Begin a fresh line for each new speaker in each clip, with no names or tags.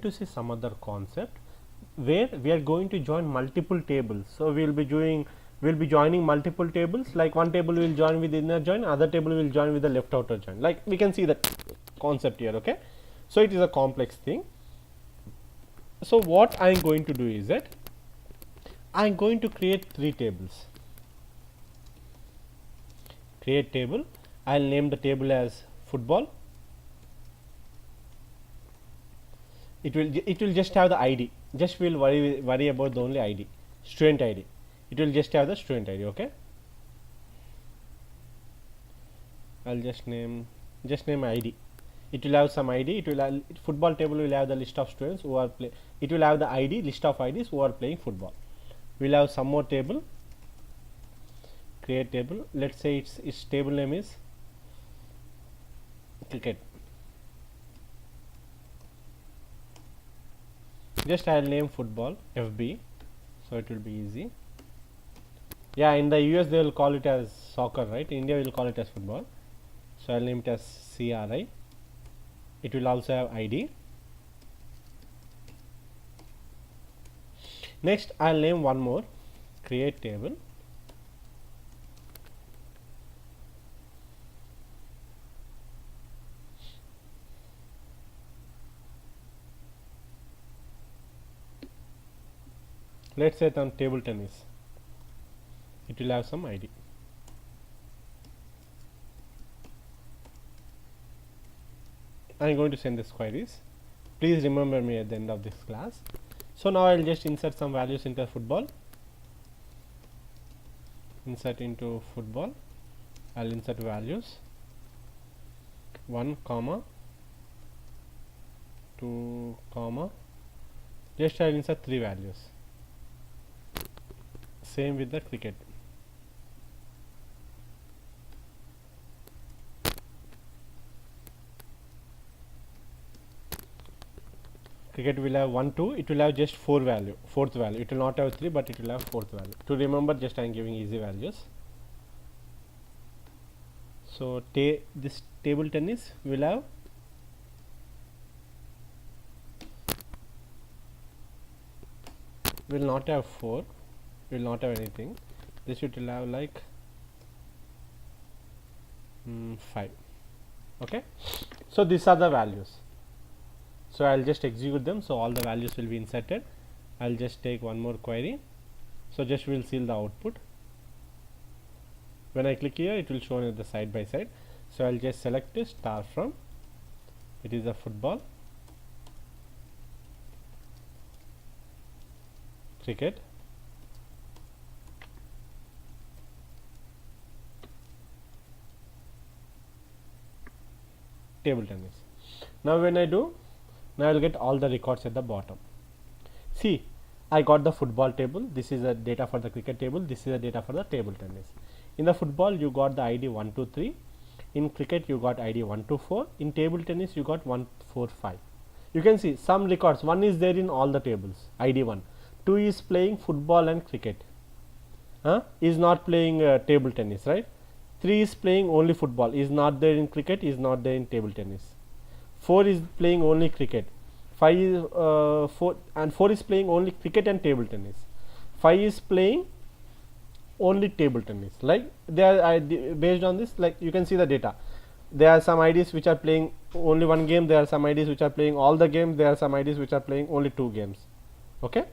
to see some other concept where we are going to join multiple tables. So we will be joining multiple tables, like one table will join with the inner join, other table will join with the left outer join. Like we can see that concept here. Okay, so it is a complex thing. So what I am going to do is that I am going to create 3 tables. Create table. I will name the table as football. It will just have the ID. Just we will worry about the only ID, student ID. It will just have the student ID. Okay, I'll just name ID. It will have some ID. It will have, football table will have the list of students who are play. It will have the ID, list of IDs who are playing football. We will have some more table. Create table. Let's say its table name is cricket. Just I will name football FB, so it will be easy. Yeah, in the US they will call it as soccer, right? In India we will call it as football. So I will name it as CRI. It will also have ID. Next I will name one more, create table. Let's say on table tennis, it will have some ID. I am going to send this queries. Please remember me at the end of this class. So now I will just insert some values into football. Insert into football. I will insert values 1, 2, just I will insert 3 values. Same with the cricket. Cricket will have 1, 2. It will have just 4 value, fourth value. It will not have 3, but it will have 4th value. To remember, just I am giving easy values. So this table tennis will have will not have 4. Will not have anything. This will have like 5. Okay, so these are the values. So I will just execute them. So all the values will be inserted. I will just take one more query. So just we will see the output. When I click here, it will show in the side by side. So I will just select a star from. It is a football, cricket, table tennis. Now when I do, now I will get all the records at the bottom. See, I got the football table. This is the data for the cricket table. This is the data for the table tennis. In the football, you got the ID 1, 2, 3. In cricket, you got ID 1, 2, 4. In table tennis, you got 1, 4, 5. You can see some records. 1 is there in all the tables. ID 1. 2 is playing football and cricket. Is not playing table tennis, right? 3 is playing only football. Is not there in cricket. Is not there in table tennis. 4 is playing only cricket. 5 is 4 is playing only cricket and table tennis. 5 is playing only table tennis. Like they are based on this, like you can see the data. There are some IDs which are playing only one game. There are some IDs which are playing all the games. There are some IDs which are playing only 2 games. Okay,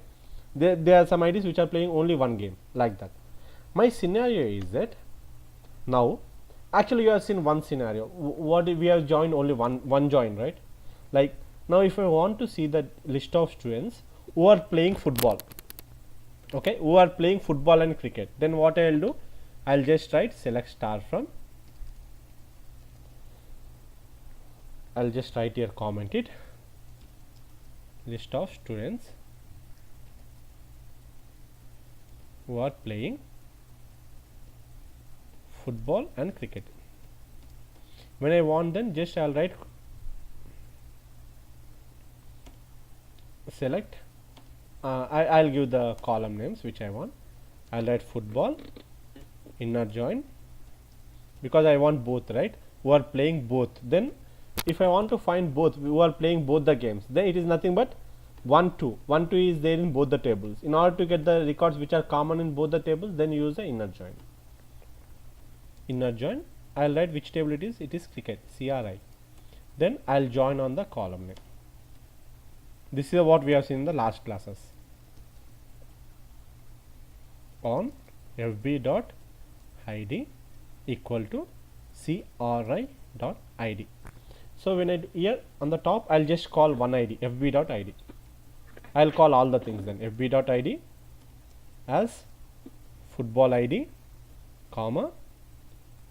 there are some IDs which are playing only one game, like that. My scenario is that now actually you have seen one scenario. What we have joined only one join, right? Like now if I want to see the list of students who are playing football, okay, who are playing football and cricket, then what I will do, I will just write select star from. I will just write here, comment it, list of students who are playing football and cricket. When I want, then just I will write select. I will give the column names which I want. I will write football, inner join, because I want both, right? Who are playing both. Then if I want to find both who are playing both the games, then it is nothing but 1 2. 1 2 is there in both the tables. In order to get the records which are common in both the tables, then use the inner join. Inner join, I will write which table it is cricket, CRI. Then I will join on the column name. This is what we have seen in the last classes. On fb dot id equal to CRI dot id. So when I do here on the top, I'll just call one id, fb dot id. I'll call all the things then, fb dot id as football id, comma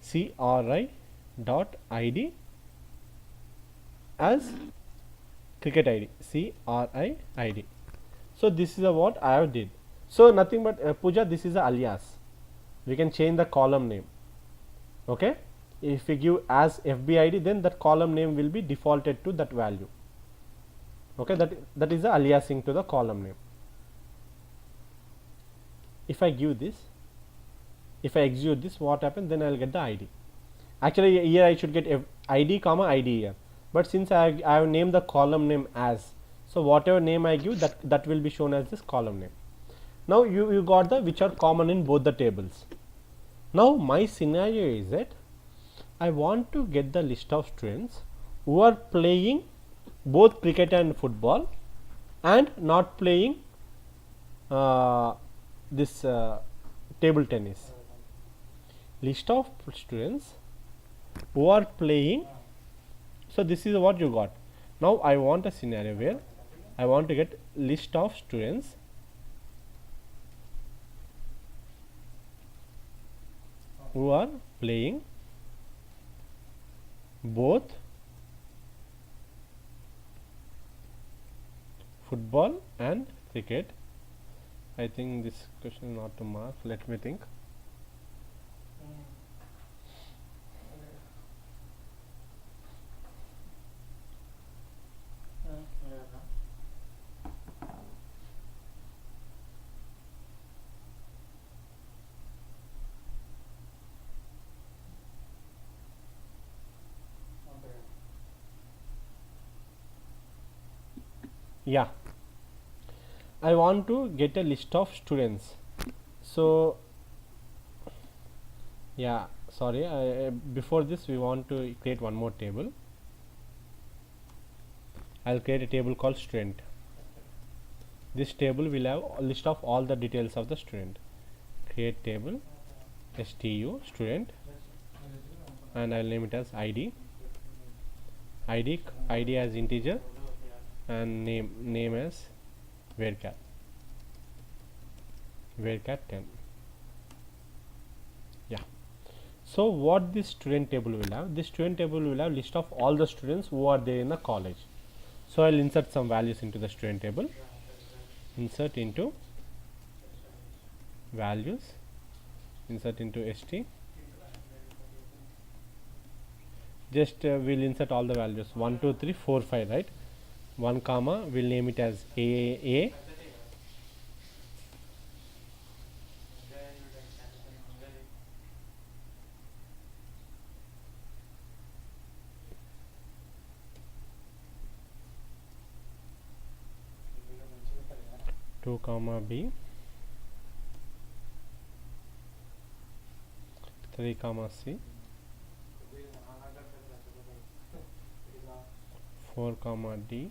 CRI dot id as cricket id, CRI id. So this is what I have did. So nothing but Pooja, this is a alias. We can change the column name. Okay. If we give as FBID, then that column name will be defaulted to that value. Okay, that is the aliasing to the column name. If I give this, if I execute this, what happens? Then I will get the ID. Actually, here I should get ID comma ID here. But since I have named the column name as, so whatever name I give, that will be shown as this column name. Now you got the which are common in both the tables. Now my scenario is that I want to get the list of students who are playing both cricket and football and not playing this table tennis. List of students who are playing. So this is what you got. Now I want a scenario where I want to get list of students who are playing both football and cricket. I think this question is not to mark. Let me think. Yeah, I want to get a list of students. So yeah, sorry, before this we want to create one more table. I will create a table called student. This table will have a list of all the details of the student. Create table stu student, and I will name it as id as integer, and name as varchar 10. Yeah. So what this student table will have? This student table will have list of all the students who are there in the college. So I'll insert some values into the student table. Insert into values. Insert into st. Just we'll insert all the values 1 2 3 4 5, right? 1 comma, we'll name it as a 2 comma b, 3 comma c, 4 comma d,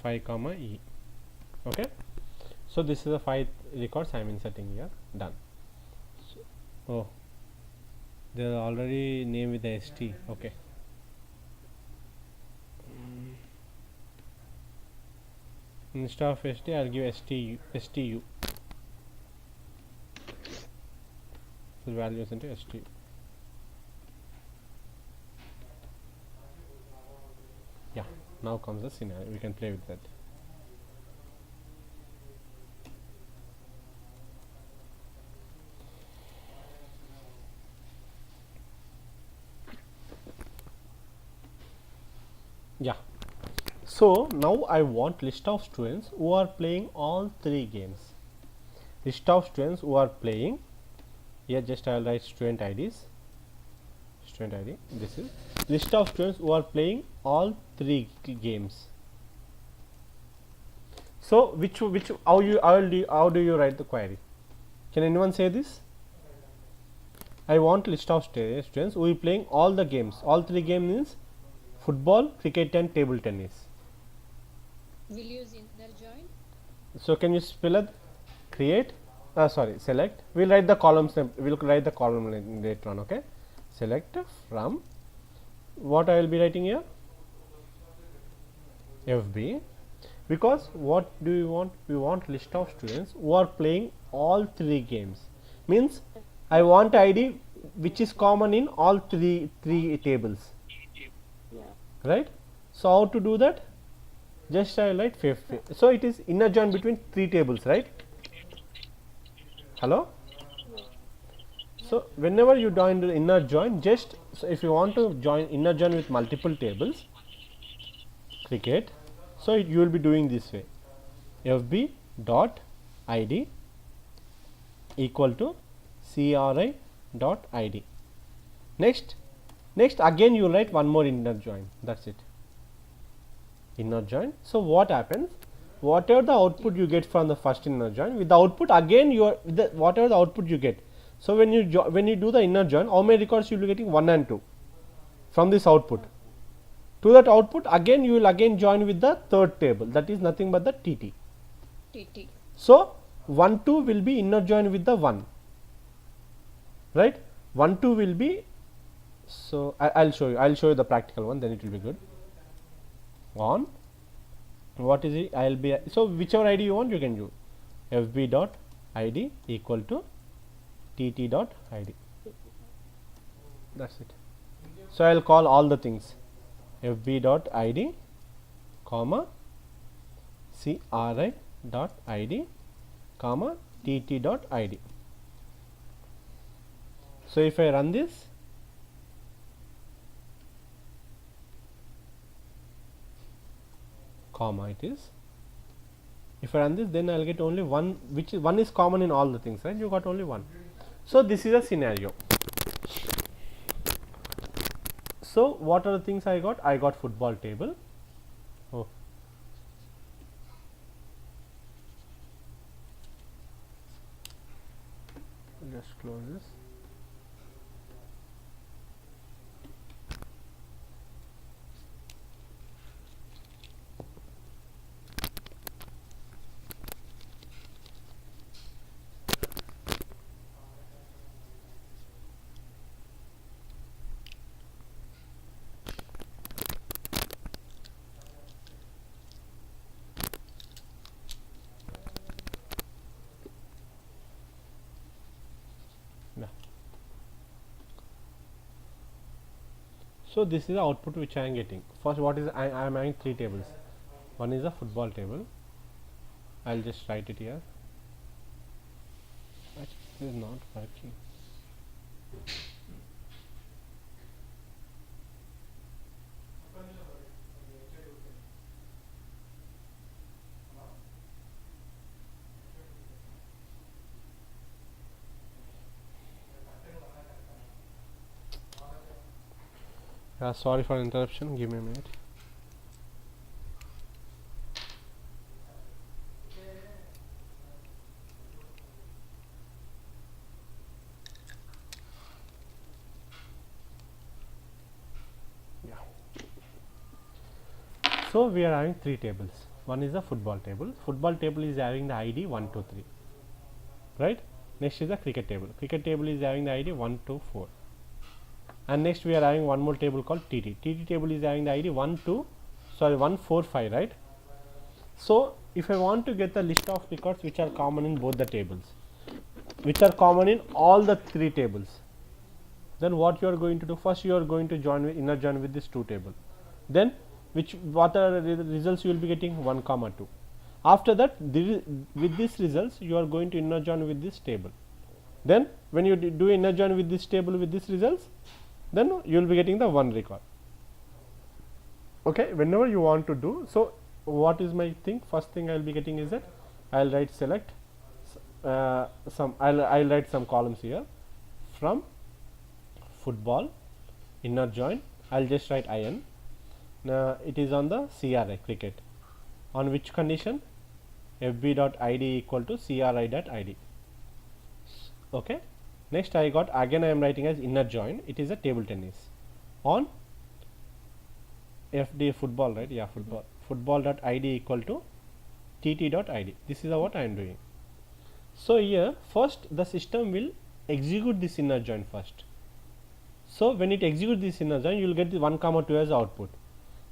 5 comma e. Okay, so this is the 5 records I am inserting here. Done. So, oh, they are already named with the st. Okay. Instead of st, I'll give stu. So values into stu. Yeah, now comes the scenario. We can play with that. Yeah. So now I want list of students who are playing all 3 games. List of students who are playing. Here just I will write student IDs. student ID. This is list of students who are playing all 3 games. So which how do you write the query? Can anyone say this? I want list of students who will playing all the games. All 3 games means football, cricket and table tennis.
We'll use inner join.
So can you spell it? Create. Select. We'll write the columns. We'll write the column later on. Okay. Select from. What I will be writing here? FB. Because what do we want? We want list of students who are playing all 3 games. Means I want ID which is common in all three tables.
Yeah.
Right. So how to do that? Just I write fifth. So it is inner join between 3 tables, right? Hello. So whenever you join the inner join, just so if you want to join inner join with multiple tables, cricket. So you will be doing this way. FB dot ID equal to CRI dot ID. Next again you write one more inner join. That's it. Inner join. So what happens? Whatever the output you get from the first inner join, with the output again you are whatever the output you get. So when you do the inner join, how many records you will be getting? 1 and 2 from this output. To that output again you will again join with the third table, that is nothing but the TT.
TT.
So 1 2 will be inner join with the 1, right? 1 2 will be, so I'll show you the practical one, then it will be good. On what is it? I'll be, so whichever ID you want you can use. FB dot ID equal to TT dot ID. That's it. So I'll call all the things FB dot ID comma CRI dot ID comma TT dot ID. So if I run this, comma it is. If I run this, then I will get only one, which is one is common in all the things, right? You got only one. So this is a scenario. So what are the things I got? I got football table. Oh. Just close this. So this is the output which I am getting. First, what is I am having 3 tables. One is a football table. I'll just write it here. Actually, this is not working. Sorry for interruption. Give me a minute. Yeah. So we are having 3 tables. One is a football table. Football table is having the ID 1 2 3. Right? Next is the cricket table. Cricket table is having the ID 1 2 4. And next we are having one more table called TT. TT table is having the ID 1 4 5, right? So if I want to get the list of records which are common in both the tables, which are common in all the 3 tables, then what you are going to do? First you are going to join with inner join with this 2 table. Then what are the results you will be getting? 1 comma 2. After that, with these results you are going to inner join with this table. Then when you do inner join with this table with these results, then you will be getting the 1 record. Okay, whenever you want to do, so what is my thing? First thing I will be getting is that I will write select I'll write some columns here from football inner join, I'll just write in. Now it is on the CRI cricket. On which condition? fb.id equal to cri.id. Okay. Next I got, again I am writing as inner join, it is a table tennis. On fd football, right? Yeah, football. Football.id equal to tt.id. This is what I am doing. So here first the system will execute this inner join first. So when it executes this inner join, you will get the 1, 2 as output.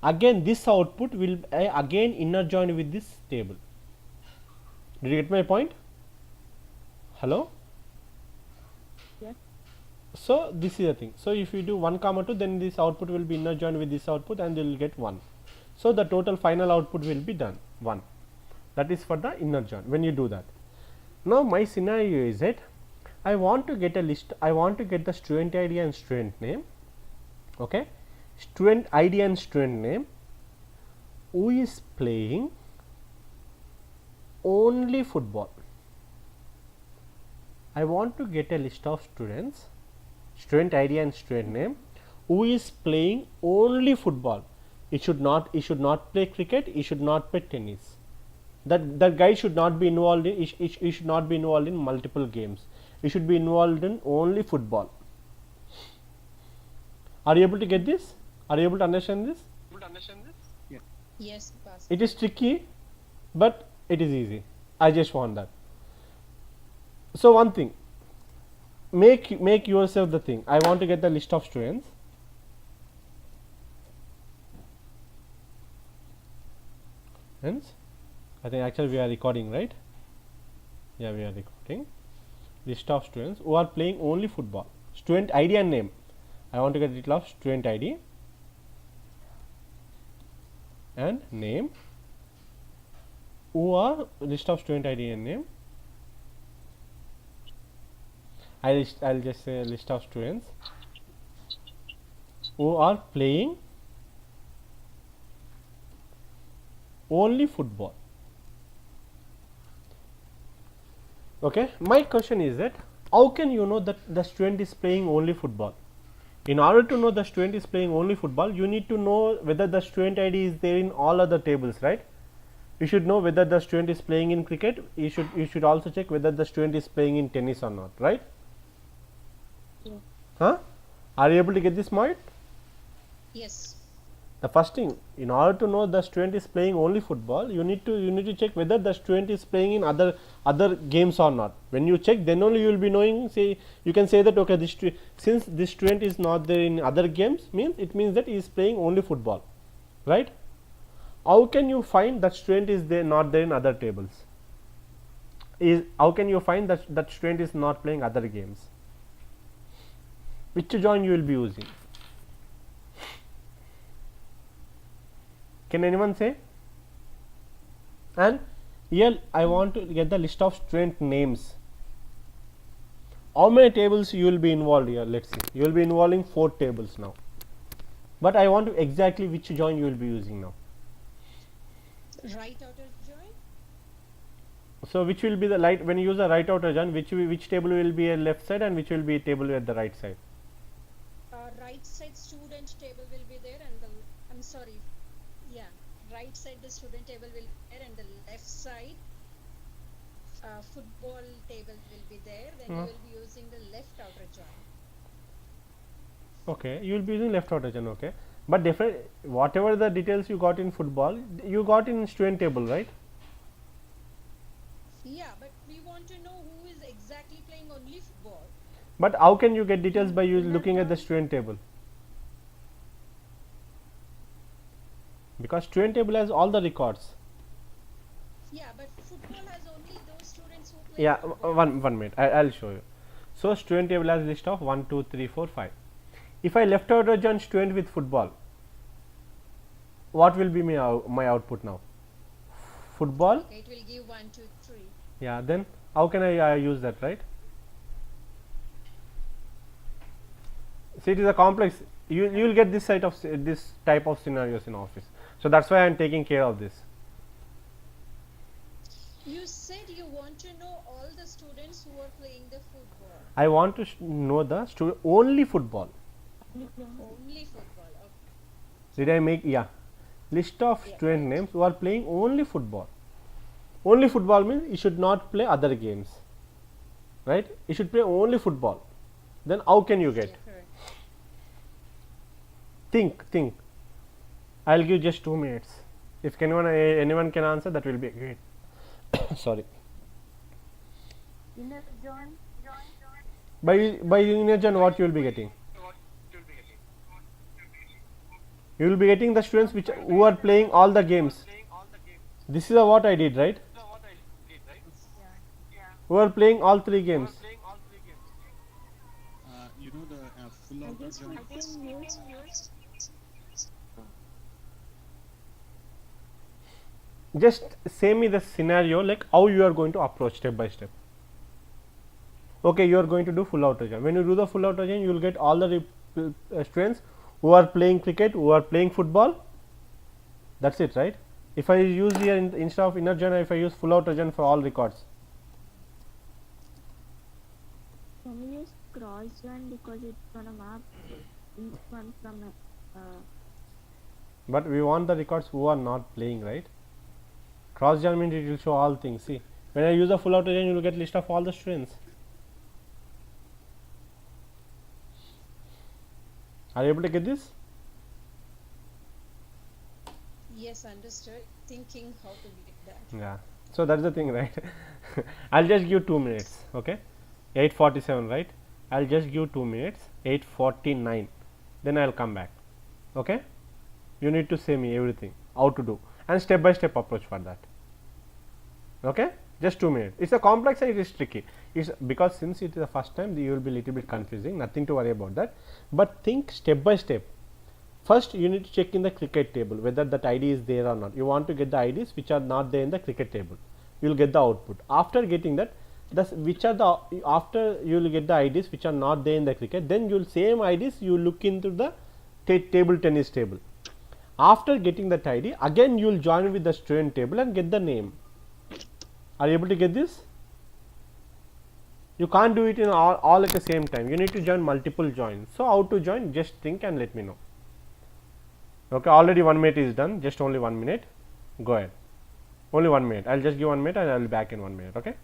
Again this output will again inner join with this table. Did you get my point? Hello?
Yeah.
So this is the thing. So if you do 1, 2, then this output will be inner joined with this output and you will get 1. So the total final output will be done 1. That is for the inner join when you do that. Now my scenario is that I want to get a list, I want to get the student ID and student name. Okay, student ID and student name who is playing only football. I want to get a list of students, student ID and student name who is playing only football. He should not play cricket, he should not play tennis. That guy should not be involved in, he should not be involved in multiple games. He should be involved in only football. Are you able to get this? Are you able to understand this?
Yeah. Yes, boss.
It is tricky, but it is easy. I just want that. So one thing, make yourself the thing. I want to get the list of students. Hence, I think actually we are recording, right? Yeah, we are recording. List of students who are playing only football. Student ID and name. I want to get detail of student ID and name. Who are list of student ID and name. I'll just say list of students who are playing only football. Okay, my question is that how can you know that the student is playing only football? In order to know the student is playing only football, you need to know whether the student ID is there in all other tables, right? You should know whether the student is playing in cricket. You should also check whether the student is playing in tennis or not, right?
Yeah.
Huh? Are you able to get this point?
Yes.
The first thing, in order to know the student is playing only football, you need to check whether the student is playing in other games or not. When you check, then only you will be knowing. Say you can say that okay, since this student is not there in other games, it means that he is playing only football, right? How can you find that student is there not there in other tables? How can you find that student is not playing other games? Which join you will be using? Can anyone say? And here I want to get the list of student names. How many tables you will be involved here? Let's see. You will be involving 4 tables now. But I want to exactly which join you will be using now.
Right outer join.
So which will be the right, when you use the right outer join, which table will be a left side and which will be a table at the right side?
Right side student table will be there, and I'm sorry. Yeah, right side the student table will be there, and the left side football table will be there. Then you will be using the left outer join.
Okay, you will be using left outer join. Okay, but different, whatever the details you got in football, you got in student table, right?
Yeah, but we want to know who is exactly playing only football.
But how can you get details by you looking at the student table? Because student table has all the records.
Yeah, but football has only those students who play.
Yeah,
football.
one minute. I'll show you. So student table has list of 1, 2, 3, 4, 5. If I left outer join student with football, what will be my output now? Football.
Okay, it will give 1, 2, 3.
Yeah. Then how can I use that, right? See, it is a complex. You will get this type of scenarios in office. So that's why I am taking care of this.
You said you want to know all the students who are playing the football.
I want to know the student only football.
Only football. Okay.
Did I make? Yeah. List of
Yeah,
student
right.
names who are playing only football. Only football means you should not play other games, right? You should play only football. Then how can you get?
Yeah, correct.
Think. I'll give just 2 minutes. If anyone can answer, that will be great. Sorry.
Inner join.
By Union, what you will be getting? You will be getting the students which who are playing all the games. This is what I did, right?
Yeah.
Who are playing all three games.
The full
I
outer
guess
join.
we can use.
Just say me the scenario, like how you are going to approach step by step. Okay, you are going to do full outer join. When you do the full outer join, you will get all the students who are playing cricket, who are playing football. That's it, right? If I use here instead of inner join, if I use full outer join for all records.
Can we use cross join because it's gonna map each one from
But we want the records who are not playing, right? Cross join means it will show all things. See, when I use the full outer join, you will get list of all the students. Are you able to get this?
Yes, understood. Thinking how to get that.
Yeah. So that's the thing, right? I'll just give 2 minutes. Okay. 8:47, right? I'll just give 2 minutes. 8:49. Then I'll come back. Okay. You need to say me everything how to do and step by step approach for that. Okay. Just 2 minutes. It's a complex and it is tricky. It's because since it is the first time, you will be little bit confusing. Nothing to worry about that. But think step by step. First, you need to check in the cricket table whether that ID is there or not. You want to get the IDs which are not there in the cricket table. You will get the output. After getting that, after you will get the IDs which are not there in the cricket, then you will same IDs you look into the table tennis table. After getting that ID, again you will join with the student table and get the name. Are you able to get this? You can't do it in all at the same time. You need to join multiple joins. So how to join? Just think and let me know. Okay, already 1 minute is done. Just only 1 minute. Go ahead. Only 1 minute. I'll just give 1 minute and I'll be back in 1 minute. Okay.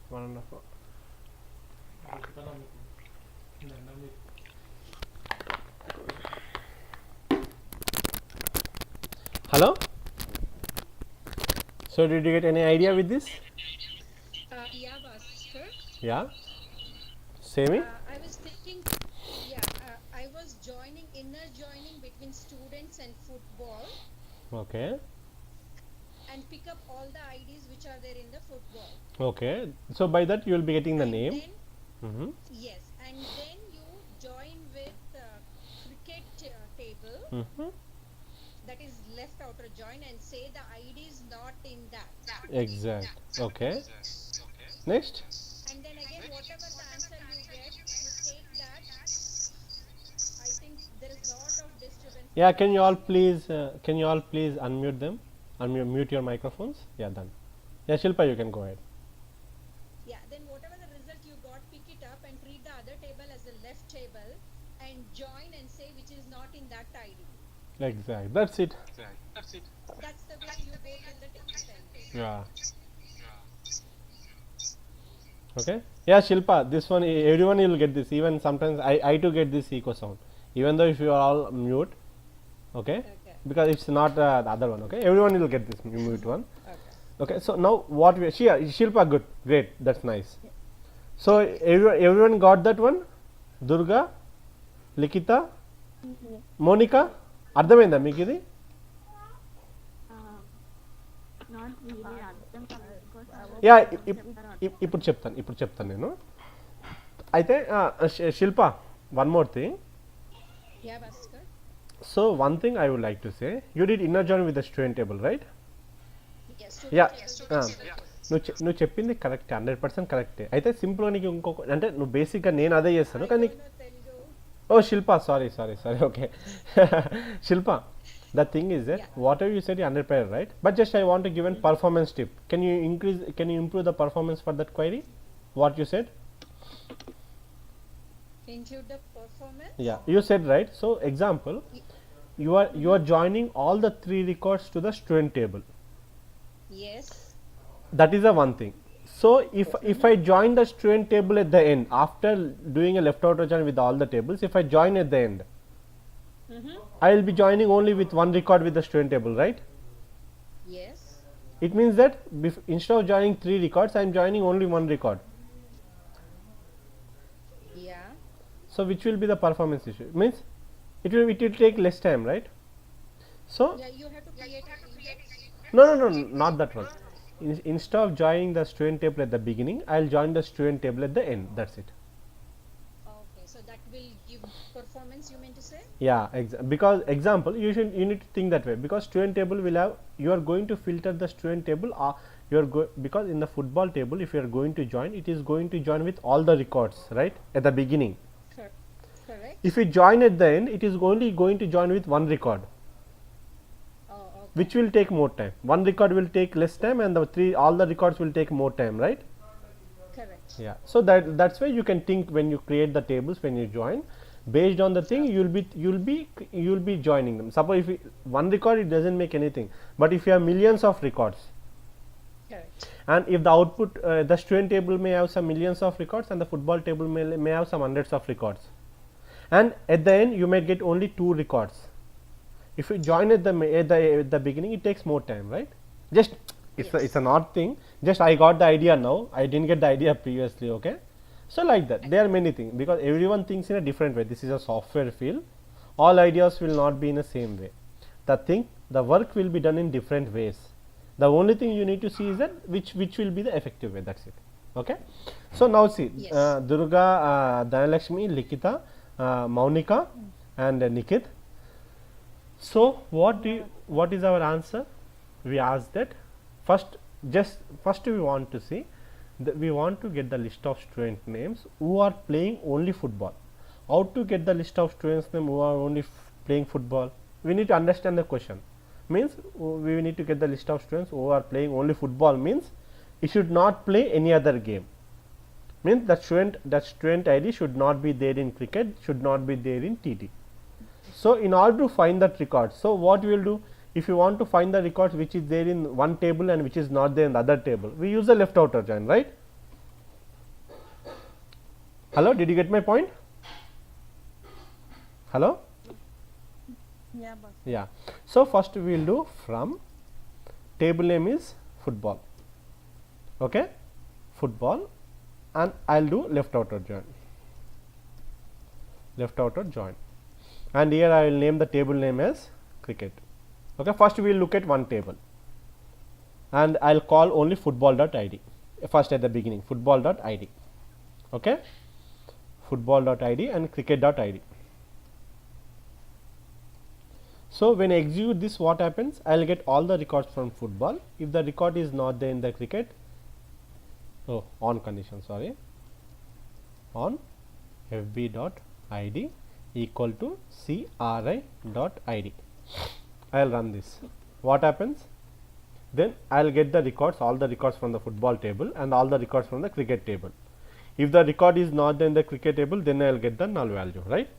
One and a half. Hello. So did you get any idea with this?
Yeah, Bhaskar.
Yeah. Say me.
I was thinking, yeah, I was inner joining between students and football
Okay.
and pick up all the IDs which are there in the football.
Okay. So by that you will be getting the
And
name.
then,
Mm-hmm.
yes, and then you join with cricket table
Mm-hmm.
that is left outer join and say the ID is not in that.
Exact. Okay. Next.
And then again, whatever the answer you get, you take that. I think there is lot of disturbance.
Yeah, can you all please unmute them? Mute your microphones. Yeah, done. Yeah, Shilpa, you can go ahead.
Yeah, then whatever the result you got, pick it up and treat the other table as the left table and join and say which is not in that ID.
Exact. That's it.
That's the way you go till the table 10.
Yeah. Okay. Yeah, Shilpa, this one everyone will get this. Even sometimes I too get this echo sound. Even though if you are all mute, okay,
Okay.
because it's not the other one. Okay, everyone will get this mute one.
Okay.
Okay, so now what we Shilpa, good, great, that's nice. So everyone got that one. Durga, Likita,
Yes.
Monica, అర్థమైందా మీకు ఇది?
Not really అర్థం కాలేదు because
yeah ఇప్పుడు చెప్తాను నేను. అయితే Shilpa, one more thing.
Yeah, Bhaskar.
So one thing I would like to say, you did inner join with the student table, right?
Yes.
Yeah.
Table.
నువ్వు చెప్పింది కరెక్ట్, 100% కరెక్టే. అయితే సింపుల్గా నీకు ఇంకొక అంటే నువ్వు బేసిక్గా నేను అదే చేస్తాను కానీ
Telugu.
ఓ Shilpa, sorry okay. Shilpa, the thing is that whatever you said you underpaid, right? But just I want to give a performance tip. Can you improve the performance for that query? What you said?
Include the performance.
Yeah, you said right. So example, you are joining all the 3 records to the student table.
Yes.
That is the one thing. So if I join the student table at the end after doing a left outer join with all the tables, if I join at the end, I will be joining only with one record with the student table, right?
Yes.
It means that instead of joining 3 records, I am joining only one record.
Yeah.
So which will be the performance issue? Means it will take less time, right? So
Yeah, you have to create a index.
no, not that one. Instead of joining the student table at the beginning, I will join the student table at the end. That's it.
Okay, so that will give performance, you mean to say?
Yeah, because example, you need to think that way, because student table will have, you are going to filter the student table, because in the football table, if you are going to join, it is going to join with all the records, right, at the beginning.
Correct.
If you join at the end, it is only going to join with one record,
Oh, okay.
which will take more time. One record will take less time, and all the records will take more time, right?
Correct.
Yeah. So that's why you can think when you create the tables, when you join, based on the thing, you'll be joining them. Suppose if one record, it doesn't make anything, but if you have millions of records,
Correct.
and if the output, the student table may have some millions of records and the football table may have some hundreds of records, and at the end you might get only 2 records. If you join at the beginning, it takes more time, right? Just it's an odd thing. Just I got the idea now. I didn't get the idea previously. Okay, so like that, there are many things, because everyone thinks in a different way. This is a software field. All ideas will not be in the same way. The work will be done in different ways. The only thing you need to see is that which will be the effective way. That's it. Okay. So now see,
Yes.
Durga, Dhanalakshmi, Likita, Maunika, and Nikit. So what is our answer? We asked that first we want to see that we want to get the list of student names who are playing only football. How to get the list of students name who are only playing football? We need to understand the question. Means we need to get the list of students who are playing only football, means it should not play any other game. Means that student ID should not be there in cricket, should not be there in TT. So in order to find that record, so what we will do, if you want to find the records which is there in one table and which is not there in the other table, we use the left outer join, right? Hello, did you get my point? Hello?
Yeah, boss.
Yeah. So first we will do from table name is football. Okay, football, and I will do left outer join. Left outer join, and here I will name the table name as cricket. Okay, first we will look at one table, and I will call only football.id first at the beginning, football.id. Okay, football.id and cricket.id. So, when I execute this, what happens? I will get all the records from football. If the record is not there in the cricket, on condition, sorry, on fb dot id equal to cri dot id. I will run this. What happens? Then I will get the records, all the records from the football table and all the records from the cricket table. If the record is not there in the cricket table, then I will get the null value, right.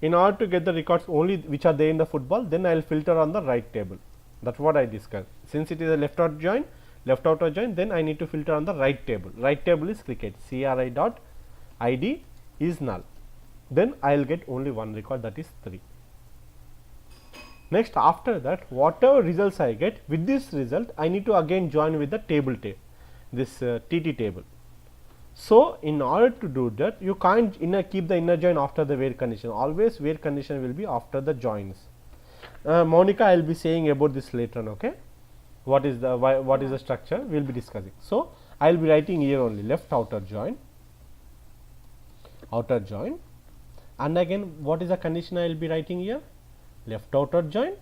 In order to get the records only which are there in the football, then I will filter on the right table. That is what I discussed. Since it is a left outer join, then I need to filter on the right table. Right table is cricket, cri dot id is null. Then I will get only one record, that is 3. Next, after that, whatever results I get, with this result I need to again join with the table this TT table. So, in order to do that, you can't keep the inner join after the where condition, always where condition will be after the joins. Monica, I will be saying about this later on, okay. What is the structure we will be discussing. So, I will be writing here only left outer join, and again what is the condition I will be writing here, left outer join,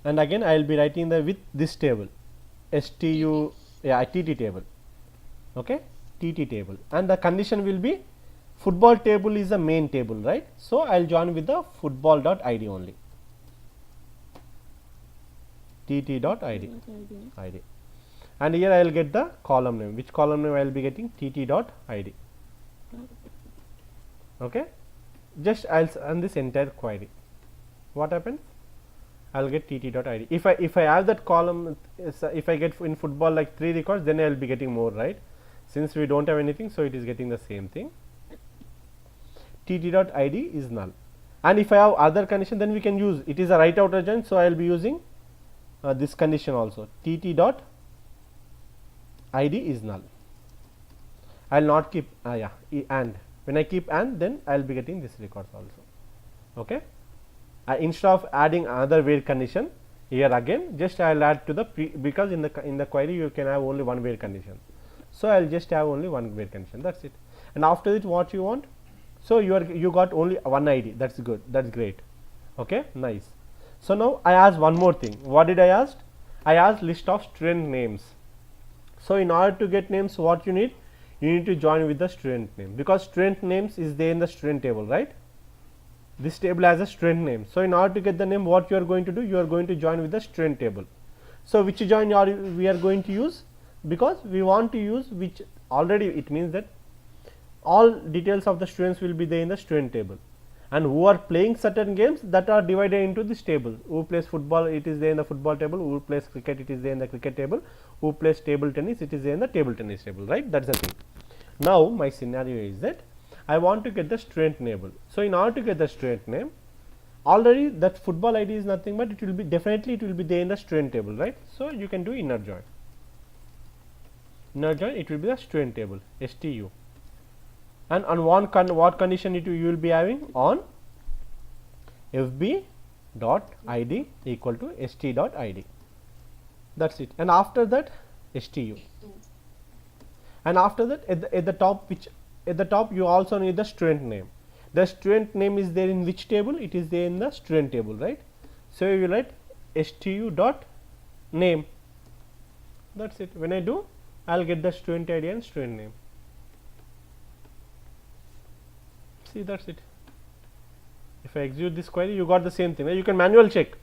and again I will be writing the with this table TT table, okay, TT table, and the condition will be football table is the main table, right. So, I will join with the football dot id only, TT dot id, and here I will get the column name. Which column name I will be getting? TT dot id. Okay, just I will run this entire query. What happens? I will get TT dot id. If I have that column, if I get in football like 3 records, then I will be getting more, right. Since we do not have anything, so it is getting the same thing. TT dot id is null, and if I have other condition, then we can use it is a right outer join. So, I will be using this condition also, TT dot id is null. I will not keep and when I keep and, then I will be getting this records also. Okay. Instead of adding another where condition here, again just I will add to the because in the query you can have only one where condition. So, I will just have only one where condition, that is it. And after it, what you want? So, you got only one id, that is good, that is great. Okay, nice. So, now I asked one more thing. What did I ask? I asked list of student names. So, in order to get names, what you need? You need to join with the student name, because student names is there in the student table, right. This table has a student name. So, in order to get the name, what you are going to do? You are going to join with the student table. So, which join we are going to use? Because we want to use which already, it means that all details of the students will be there in the student table, and who are playing certain games that are divided into this table. Who plays football, it is there in the football table. Who plays cricket, it is there in the cricket table. Who plays table tennis, it is there in the table tennis table, right. That is the thing. Now, my scenario is that I want to get the student name. So, in order to get the student name, already that football id is nothing but it will be definitely it will be there in the student table, right. So, you can do inner join. Inner join, it will be the student table stu, and on what condition you will be having? On fb dot id equal to st dot id, that is it. And after that stu, and after that at the top, which at the top you also need the student name. The student name is there in which table? It is there in the student table, right. So, you will write stu dot name, that is it. When I do, I will get the student id and student name. See, that is it. If I execute this query, you got the same thing. You can manual check.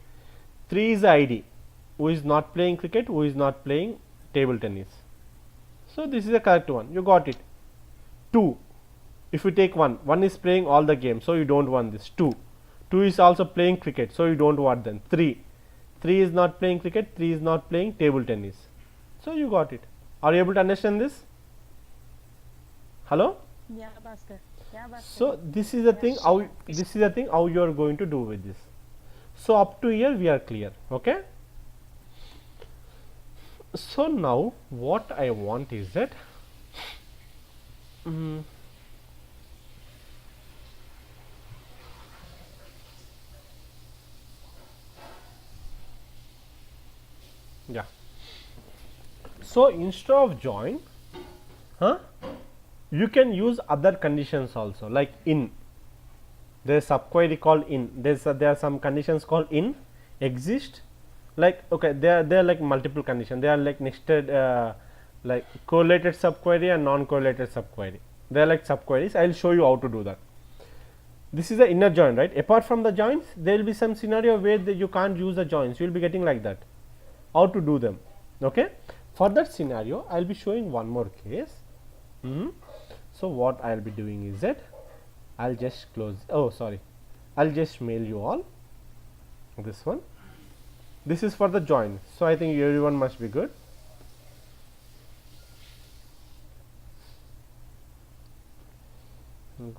3 is the id, who is not playing cricket, who is not playing table tennis. So, this is the correct one, you got it. 2, if you take 1 is playing all the games, so you do not want this. 2 is also playing cricket, so you do not want them. 3 is not playing cricket, 3 is not playing table tennis. So, you got it. Are you able to understand this? Hello?
Yeah, Bhaskar. Yeah, Bhaskar.
So, this is the thing how you are going to do with this. So, up to here we are clear. Okay. So, now what I want is that yeah. So, instead of join, you can use other conditions also, like in. There is subquery called in. There are some conditions called in, exist, like okay, they are like multiple condition, they are like nested like correlated subquery and non correlated subquery, they are like subqueries. I will show you how to do that. This is the inner join, right? Apart from the joins, there will be some scenario where you can't use the joins, you will be getting like that. How to do them? Okay, for that scenario I will be showing one more case. So what I will be doing is that I will just close, oh sorry, I will just mail you all this one. This is for the join, so I think everyone must be good.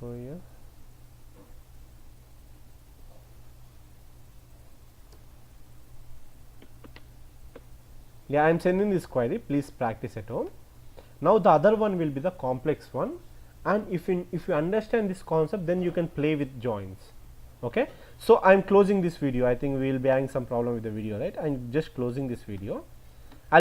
Go here. Yeah, I am sending this query, please practice at home. Now the other one will be the complex one, and if you understand this concept, then you can play with joins. Okay, so I am closing this video. I think we will be having some problem with the video, right? I am just closing this video.